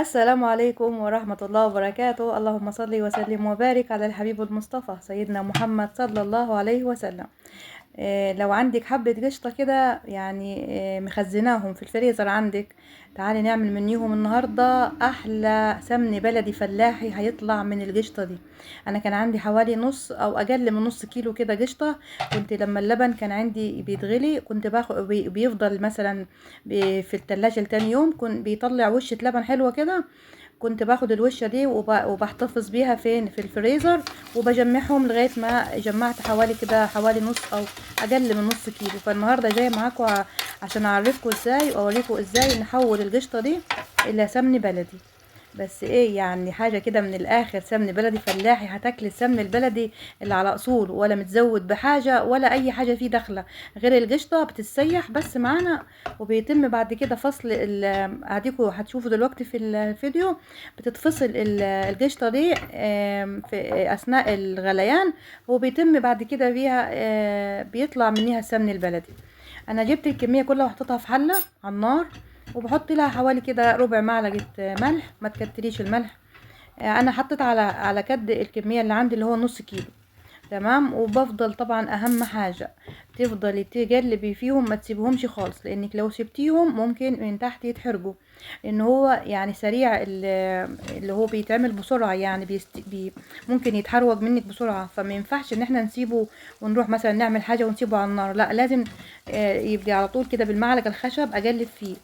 السلام عليكم ورحمة الله وبركاته. اللهم صل وسلم وبارك على الحبيب المصطفى سيدنا محمد صلى الله عليه وسلم. لو عندك حبة قشطة كده يعني مخزناهم في الفريزر عندك، تعالي نعمل منيهم النهاردة أحلى سمن بلدي فلاحي هيطلع من القشطة دي. أنا كان عندي حوالي نص أو أقل من نص كيلو كده قشطة. كنت لما اللبن كان عندي بيتغلي كنت باخد بيفضل مثلا في التلاجة لتاني يوم، كنت بيطلع وشة لبن حلوة كده. كنت باخد الوشة دي وبحتفظ بيها فين في الفريزر، وبجمعهم لغاية ما جمعت حوالي كده حوالي نص او اقل من نص كيلو. فالنهاردة جاي معاكم عشان اعرفكم ازاي واوريكم ازاي نحول القشطة دي الى سمن بلدي. بس ايه يعني حاجة كده من الاخر، سمن بلدي فلاحي. هتاكل السمن البلدي اللي على اصول، ولا متزود بحاجة ولا اي حاجة فيه داخلة غير القشطة بتتسيح بس معانا. وبيتم بعد كده فصل هديكوا هتشوفوا دلوقتي في الفيديو بتتفصل القشطة دي في اثناء الغليان، وبيتم بعد كده بيها بيطلع منها السمن البلدي. انا جبت الكمية كلها وحطيتها في حلة على النار، وبحط لها حوالي كده ربع معلقة ملح، ما تكتريش الملح. انا حطيت على قد الكمية اللي عندي اللي هو نص كيلو. تمام. وبفضل طبعا اهم حاجة تفضلي تقلبي فيهم، ما تسيبهمش خالص، لانك لو سبتيهم ممكن من تحت يتحرقوا. لان هو يعني سريع اللي هو بيتعمل بسرعة، يعني ممكن يتحرق منك بسرعة. فما ينفعش ان احنا نسيبه ونروح مثلا نعمل حاجة ونسيبه على النار، لا لازم يبقى على طول كده بالمعلقة الخشب اقلب فيه.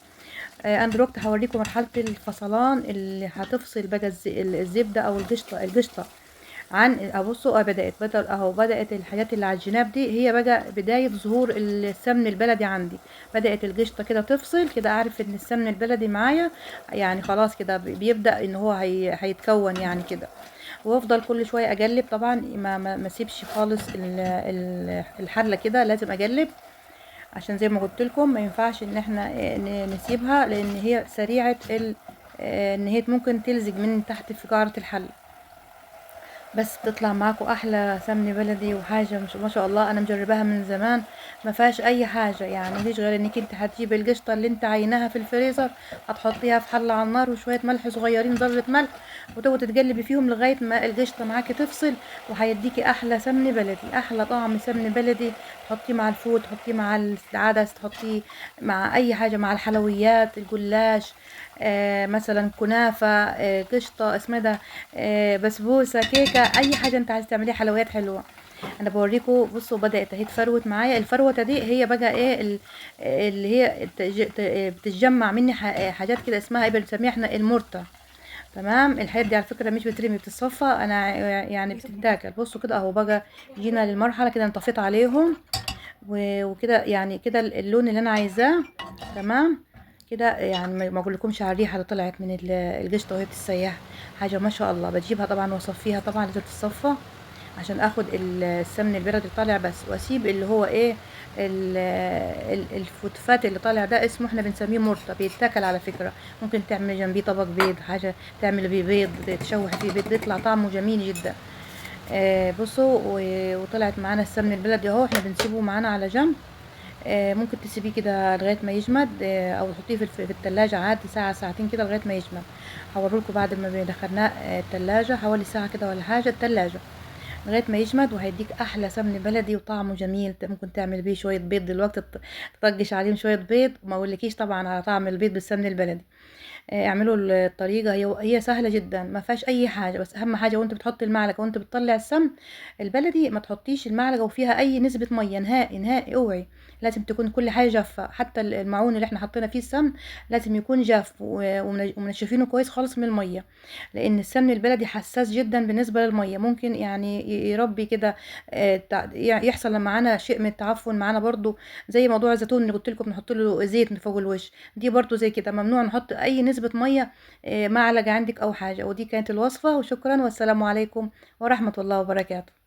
انا دلوقتي هوريكم مرحله الفصلان اللي هتفصل بقى الزبده او القشطه عن ابصوا. بدات الحاجات اللي على الجناب دي هي بقى بدايه ظهور السمن البلدي عندي. بدات القشطه كده تفصل كده، اعرف ان السمن البلدي معايا يعني خلاص كده بيبدا ان هو هيتكون يعني كده. وافضل كل شويه اقلب طبعا، ما اسيبش خالص الحله كده، لازم اقلب. عشان زي ما قلت لكم ما ينفعش ان احنا نسيبها، لان هي سريعة ان هي ممكن تلزج من تحت في قاعرة الحل. بس بتطلع معاكم احلى سمن بلدي، وحاجه مش ما شاء الله. انا مجرباها من زمان، ما فيهاش اي حاجه يعني، مفيش غير انك انت هتجيبي القشطه اللي انت عيناها في الفريزر، هتحطيها في حله على النار وشويه ملح صغيرين، ذره ملح، وتقعدي تقلبي فيهم لغايه ما القشطه معاكي تفصل. وهيديكي احلى سمن بلدي، احلى طعم سمن بلدي. تحطيه مع الفول، تحطيه مع العدس، تحطيه مع اي حاجه، مع الحلويات، الجلاش، مثلا كنافه، قشطه اسمه ده، بسبوسه، كيكه، اي حاجه انت عايز تعمليها حلويات حلوه. انا بوريكم. بصوا بدات اهي تفروت معايا. الفروته دي هي بقى ايه اللي هي بتتجمع مني حاجات كده اسمها ايه بنسميها احنا المرته. تمام. الحاجات دي على فكره مش بترمي، بتتصفى، انا يعني بتتاكل. بصوا كده اهو بقى جينا للمرحله كده، انا طفيت عليهم وكده يعني كده اللون اللي انا عايزاه. تمام كده يعني ما اقولكمش على الريحه اللي طلعت من القشطه وهي بتتسيح. حاجه ما شاء الله. بجيبها طبعا واصفيها، طبعا لازم تتصفى عشان اخد السمن البلدي اللي طالع بس، واسيب اللي هو ايه الفتفات اللي طالع ده اسمه احنا بنسميه مرطة، بيتاكل على فكرة. ممكن تعمل جنبيه طبق بيض، حاجة تعمل بيه بيض، تشوح فيه بيض، بيطلع طعمه جميل جدا. بصوا وطلعت معانا السمن البلدي اهو. احنا بنسيبه معانا على جنب. ممكن تسيبيه كده لغايه ما يجمد، او تحطيه في التلاجة عادي ساعه ساعتين كده لغايه ما يجمد. هوريلكم بعد ما دخلناه التلاجة حوالي ساعه كده ولا حاجه التلاجة لغايه ما يجمد، وهيديك احلى سمن بلدي وطعمه جميل. ممكن تعمل بيه شويه بيض دلوقتي، تطجش عليهم شويه بيض، ما اقولكيش طبعا على طعم البيض بالسمن البلدي. اعملوا الطريقه، هي سهله جدا، ما فيهاش اي حاجه. بس اهم حاجه وانت بتحطي المعلقه وانت بتطلع السمن البلدي، ما تحطيش المعلقه وفيها اي نسبه ميه نهائي نهائي، اوعي. لازم تكون كل حاجه جافه، حتى المعون اللي احنا حطينا فيه السمن لازم يكون جاف ومنشفينه كويس خالص من الميه، لان السمن البلدي حساس جدا بالنسبه للميه. ممكن يعني يربي كده يحصل معانا شيء من التعفن معانا برضو. زي موضوع الزيتون اللي قلت لكم نحط له زيت من فوق الوش، دي برضو زي كده ممنوع نحط اي نسبة مية معلقة عندك او حاجة. ودي كانت الوصفة، وشكرا والسلام عليكم ورحمة الله وبركاته.